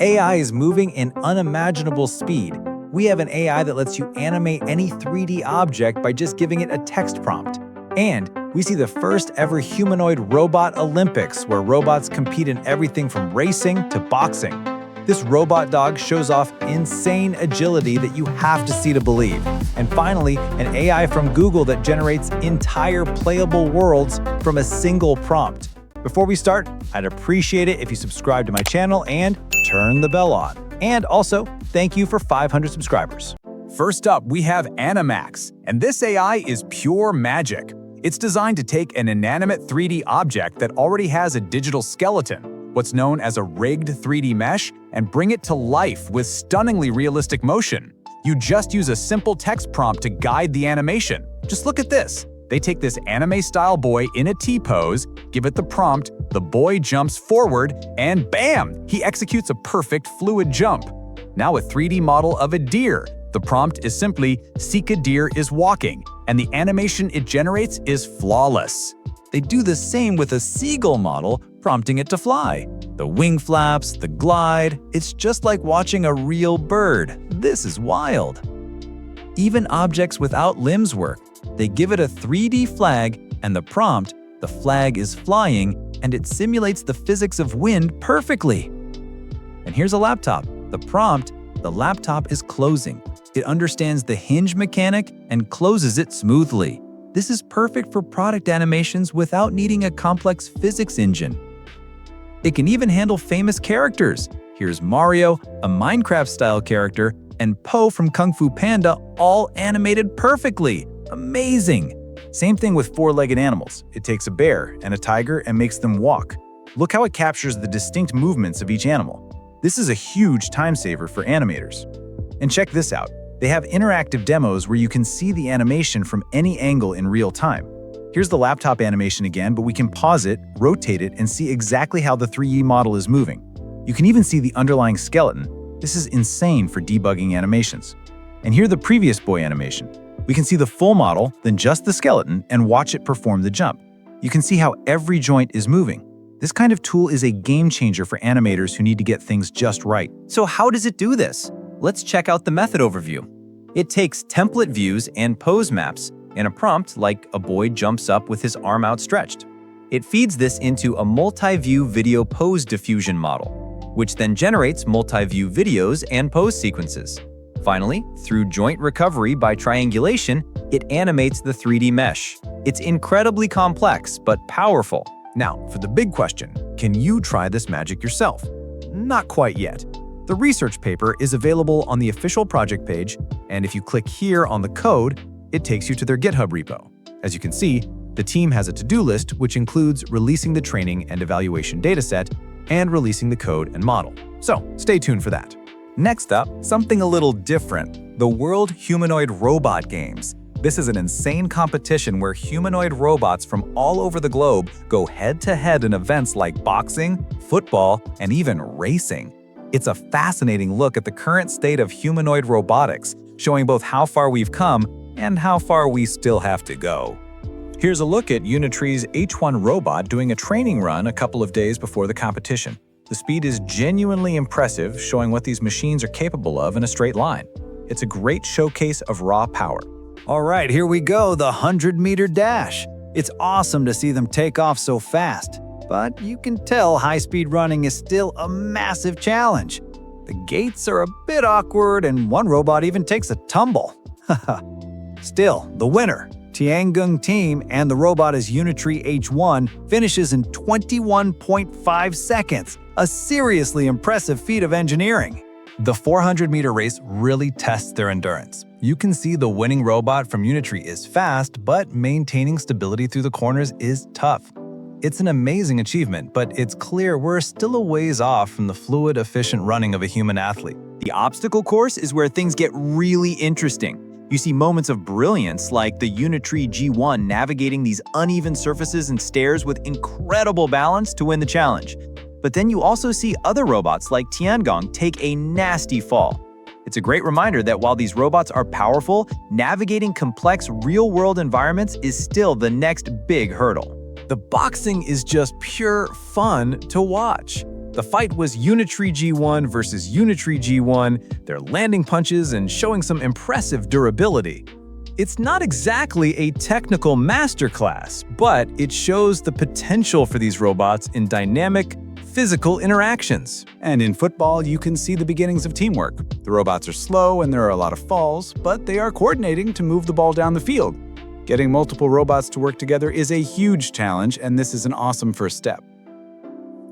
AI is moving in unimaginable speed. We have an AI that lets you animate any 3D object by just giving it a text prompt. And we see the first ever humanoid robot Olympics, where robots compete in everything from racing to boxing. This robot dog shows off insane agility that you have to see to believe. And finally, an AI from Google that generates entire playable worlds from a single prompt. Before we start, I'd appreciate it if you subscribe to my channel and turn the bell on. And also, thank you for 500 subscribers. First up, we have AnimaX, and this AI is pure magic. It's designed to take an inanimate 3D object that already has a digital skeleton, what's known as a rigged 3D mesh, and bring it to life with stunningly realistic motion. You just use a simple text prompt to guide the animation. Just look at this. They take this anime-style boy in a T-pose, give it the prompt, the boy jumps forward, and bam! He executes a perfect fluid jump. Now a 3D model of a deer. The prompt is simply, "Seek a deer is walking," and the animation it generates is flawless. They do the same with a seagull model, prompting it to fly. The wing flaps, the glide, it's just like watching a real bird. This is wild. Even objects without limbs work. They give it a 3D flag, and the prompt, the flag is flying, and it simulates the physics of wind perfectly. And here's a laptop. The prompt, the laptop is closing. It understands the hinge mechanic and closes it smoothly. This is perfect for product animations without needing a complex physics engine. It can even handle famous characters. Here's Mario, a Minecraft-style character, and Po from Kung Fu Panda, all animated perfectly. Amazing! Same thing with four-legged animals. It takes a bear and a tiger and makes them walk. Look how it captures the distinct movements of each animal. This is a huge time saver for animators. And check this out. They have interactive demos where you can see the animation from any angle in real time. Here's the laptop animation again, but we can pause it, rotate it, and see exactly how the 3D model is moving. You can even see the underlying skeleton. This is insane for debugging animations. And here's the previous boy animation. We can see the full model, then just the skeleton, and watch it perform the jump. You can see how every joint is moving. This kind of tool is a game changer for animators who need to get things just right. So how does it do this? Let's check out the method overview. It takes template views and pose maps in a prompt like a boy jumps up with his arm outstretched. It feeds this into a multi-view video pose diffusion model, which then generates multi-view videos and pose sequences. Finally, through joint recovery by triangulation, it animates the 3D mesh. It's incredibly complex but powerful. Now, for the big question, can you try this magic yourself? Not quite yet. The research paper is available on the official project page, and if you click here on the code, it takes you to their GitHub repo. As you can see, the team has a to-do list which includes releasing the training and evaluation dataset and releasing the code and model. So, stay tuned for that. Next up, something a little different, the World Humanoid Robot Games. This is an insane competition where humanoid robots from all over the globe go head-to-head in events like boxing, football, and even racing. It's a fascinating look at the current state of humanoid robotics, showing both how far we've come and how far we still have to go. Here's a look at Unitree's H1 robot doing a training run a couple of days before the competition. The speed is genuinely impressive, showing what these machines are capable of in a straight line. It's a great showcase of raw power. All right, here we go, the 100-meter dash. It's awesome to see them take off so fast, but you can tell high-speed running is still a massive challenge. The gates are a bit awkward, and one robot even takes a tumble. Still, the winner, Tiangong Team, and the robot is Unitree H1, finishes in 21.5 seconds. A seriously impressive feat of engineering. The 400-meter race really tests their endurance. You can see the winning robot from Unitree is fast, but maintaining stability through the corners is tough. It's an amazing achievement, but it's clear we're still a ways off from the fluid, efficient running of a human athlete. The obstacle course is where things get really interesting. You see moments of brilliance like the Unitree G1 navigating these uneven surfaces and stairs with incredible balance to win the challenge. But then you also see other robots like Tiangong take a nasty fall. It's a great reminder that while these robots are powerful, navigating complex real-world environments is still the next big hurdle. The boxing is just pure fun to watch. The fight was Unitree G1 versus Unitree G1, their landing punches and showing some impressive durability. It's not exactly a technical masterclass, but it shows the potential for these robots in dynamic, physical interactions. And in football, you can see the beginnings of teamwork. The robots are slow and there are a lot of falls, but they are coordinating to move the ball down the field. Getting multiple robots to work together is a huge challenge, and this is an awesome first step.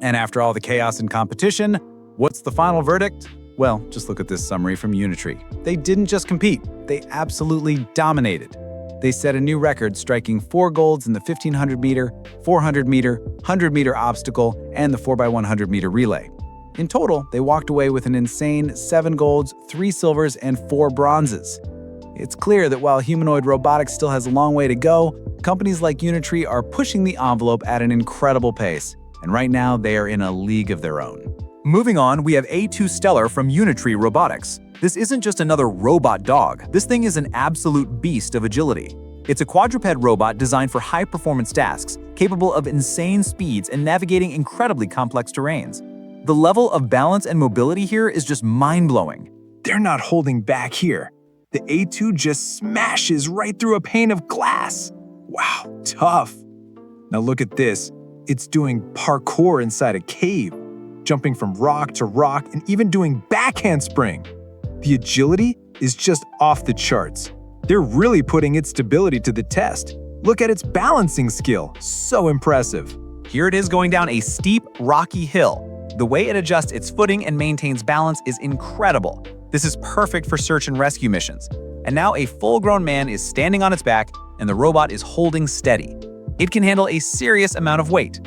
And after all the chaos and competition, what's the final verdict? Well, just look at this summary from Unitree. They didn't just compete, they absolutely dominated. They set a new record, striking 4 golds in the 1500-meter, 400-meter, 100-meter obstacle, and the 4x100-meter relay. In total, they walked away with an insane 7 golds, 3 silvers, and 4 bronzes. It's clear that while humanoid robotics still has a long way to go, companies like Unitree are pushing the envelope at an incredible pace, and right now they are in a league of their own. Moving on, we have A2 Stellar from Unitree Robotics. This isn't just another robot dog. This thing is an absolute beast of agility. It's a quadruped robot designed for high-performance tasks, capable of insane speeds and navigating incredibly complex terrains. The level of balance and mobility here is just mind-blowing. They're not holding back here. The A2 just smashes right through a pane of glass. Wow, tough. Now look at this. It's doing parkour inside a cave, jumping from rock to rock and even doing back handspring. The agility is just off the charts. They're really putting its stability to the test. Look at its balancing skill. So impressive. Here it is going down a steep, rocky hill. The way it adjusts its footing and maintains balance is incredible. This is perfect for search and rescue missions. And now a full-grown man is standing on its back and the robot is holding steady. It can handle a serious amount of weight.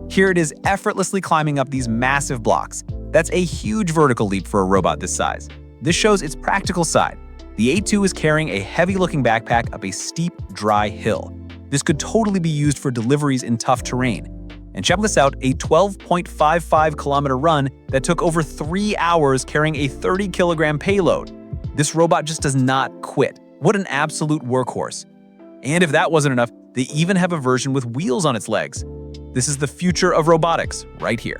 Here it is effortlessly climbing up these massive blocks. That's a huge vertical leap for a robot this size. This shows its practical side. The A2 is carrying a heavy-looking backpack up a steep, dry hill. This could totally be used for deliveries in tough terrain. And check this out, a 12.55-kilometer run that took over 3 hours carrying a 30-kilogram payload. This robot just does not quit. What an absolute workhorse. And if that wasn't enough, they even have a version with wheels on its legs. This is the future of robotics, right here.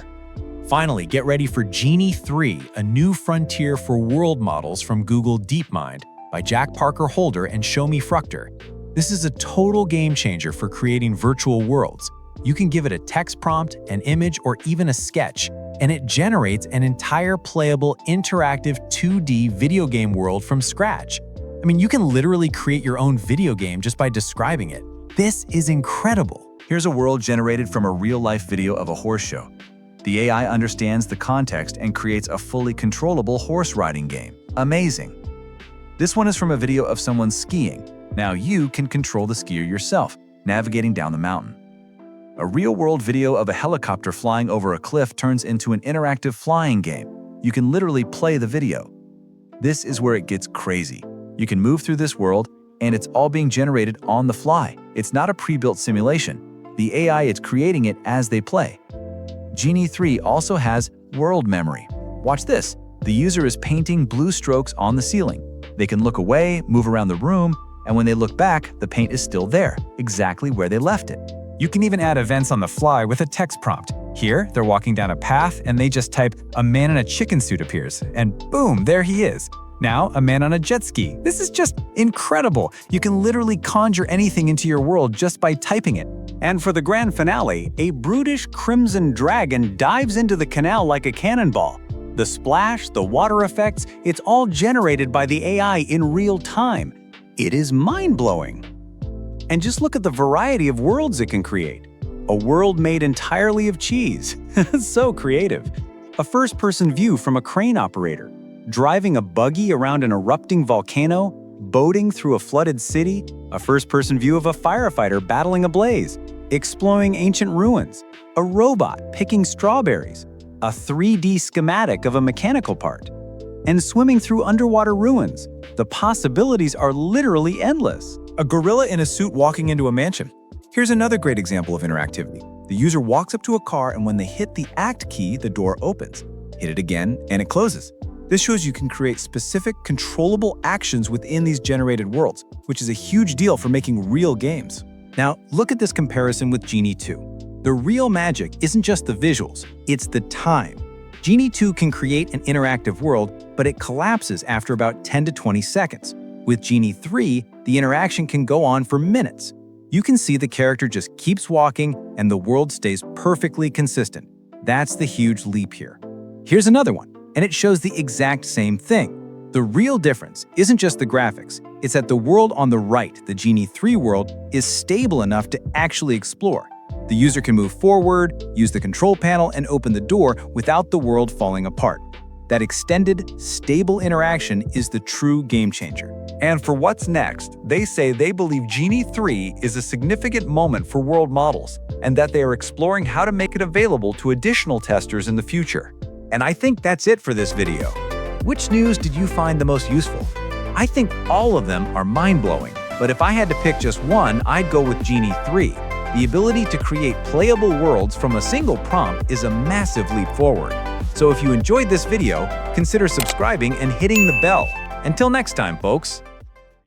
Finally, get ready for Genie 3, a new frontier for world models from Google DeepMind by Jack Parker Holder and Shomi Fruchter. This is a total game changer for creating virtual worlds. You can give it a text prompt, an image, or even a sketch, and it generates an entire playable, interactive 2D video game world from scratch. I mean, you can literally create your own video game just by describing it. This is incredible. Here's a world generated from a real-life video of a horse show. The AI understands the context and creates a fully controllable horse riding game. Amazing. This one is from a video of someone skiing. Now you can control the skier yourself, navigating down the mountain. A real-world video of a helicopter flying over a cliff turns into an interactive flying game. You can literally play the video. This is where it gets crazy. You can move through this world, and it's all being generated on the fly. It's not a pre-built simulation. The AI is creating it as they play. Genie 3 also has world memory. Watch this. The user is painting blue strokes on the ceiling. They can look away, move around the room, and when they look back, the paint is still there, exactly where they left it. You can even add events on the fly with a text prompt. Here, they're walking down a path and they just type, "A man in a chicken suit appears," and boom, there he is. Now, a man on a jet ski. This is just incredible. You can literally conjure anything into your world just by typing it. And for the grand finale, a brutish crimson dragon dives into the canal like a cannonball. The splash, the water effects, it's all generated by the AI in real time. It is mind-blowing. And just look at the variety of worlds it can create. A world made entirely of cheese. So creative. A first-person view from a crane operator. Driving a buggy around an erupting volcano, boating through a flooded city, a first-person view of a firefighter battling a blaze, exploring ancient ruins, a robot picking strawberries, a 3D schematic of a mechanical part, and swimming through underwater ruins. The possibilities are literally endless. A gorilla in a suit walking into a mansion. Here's another great example of interactivity. The user walks up to a car, and when they hit the Act key, the door opens. Hit it again, and it closes. This shows you can create specific, controllable actions within these generated worlds, which is a huge deal for making real games. Now, look at this comparison with Genie 2. The real magic isn't just the visuals, it's the time. Genie 2 can create an interactive world, but it collapses after about 10 to 20 seconds. With Genie 3, the interaction can go on for minutes. You can see the character just keeps walking and the world stays perfectly consistent. That's the huge leap here. Here's another one, and it shows the exact same thing. The real difference isn't just the graphics, it's that the world on the right, the Genie 3 world, is stable enough to actually explore. The user can move forward, use the control panel, and open the door without the world falling apart. That extended, stable interaction is the true game changer. And for what's next, they say they believe Genie 3 is a significant moment for world models, and that they are exploring how to make it available to additional testers in the future. And I think that's it for this video. Which news did you find the most useful? I think all of them are mind-blowing, but if I had to pick just one, I'd go with Genie 3. The ability to create playable worlds from a single prompt is a massive leap forward. So if you enjoyed this video, consider subscribing and hitting the bell. Until next time, folks.